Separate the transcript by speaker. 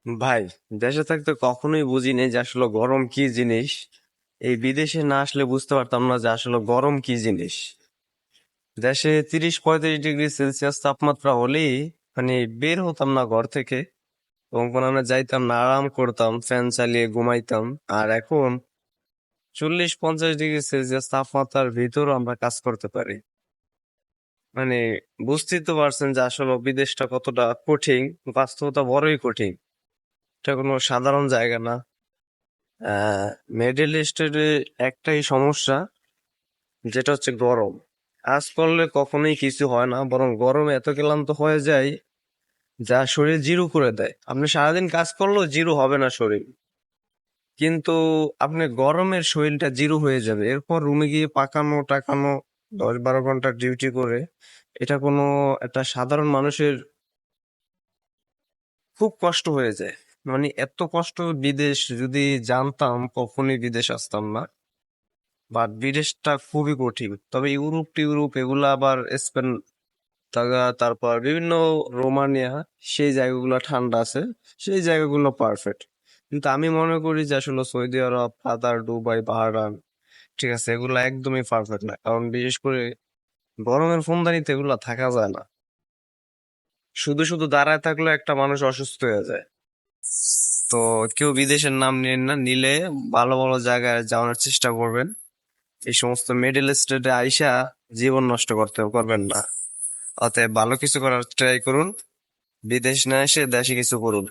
Speaker 1: ভাই, দেশে থাকতে কখনোই বুঝিনি যে আসলে গরম কি জিনিস। এই বিদেশে না আসলে বুঝতে পারতাম না যে আসলে গরম কি জিনিস। দেশে 30-35 ডিগ্রি সেলসিয়াস তাপমাত্রা হলেই মানে বের হতাম না ঘর থেকে, এবং কোনো আমরা যাইতাম না, আরাম করতাম, ফ্যান চালিয়ে ঘুমাইতাম। আর এখন 40-50 ডিগ্রি সেলসিয়াস তাপমাত্রার ভিতরও আমরা কাজ করতে পারি। মানে বুঝতেই তো পারছেন যে আসলে বিদেশটা কতটা কঠিন। বাস্তবতা বড়ই কঠিন। এটা কোনো সাধারণ জায়গা না। মিডল ইস্টের একটাই সমস্যা, যেটা হচ্ছে গরম। কাজ করলে কখনোই কিছু হয় না, বরং গরমে এত ক্লান্ত হয়ে যায় যা শরীর জিরো করে দেয়। আপনি সারাদিন কাজ করলেও জিরো হবে না শরীর, কিন্তু আপনি গরমের শরীরটা জিরো হয়ে যাবে। এরপর রুমে গিয়ে পাকানো টাকানো 10-12 ঘন্টা ডিউটি করে, এটা কোনো একটা সাধারণ মানুষের খুব কষ্ট হয়ে যায়। মানে এত কষ্ট বিদেশ যদি জানতাম কখনই বিদেশ আসতাম না। বাট বিদেশটা খুবই কঠিন। তবে ইউরোপ টিউরোপ এগুলা আবার স্পেন, তারপর বিভিন্ন রোমানিয়া, সেই জায়গাগুলো ঠান্ডা আছে, সেই জায়গাগুলো পারফেক্ট। কিন্তু আমি মনে করি যে আসলে সৌদি আরব, কাতার, দুবাই, বাহরান, ঠিক আছে, এগুলা একদমই পারফেক্ট না। কারণ বিশেষ করে গরমের ফোনদানিতে এগুলা থাকা যায় না। শুধু শুধু দাঁড়ায় থাকলে একটা মানুষ অসুস্থ হয়ে যায়। তো কেউ বিদেশের নাম নিন না, নিলে ভালো ভালো জায়গায় যাওয়ার চেষ্টা করবেন। এই সমস্ত মিডল স্টেটে আইসা জীবন নষ্ট করতে করবেন না। অতএব ভালো কিছু করার ট্রাই করুন, বিদেশ না এসে দেশে কিছু করুন।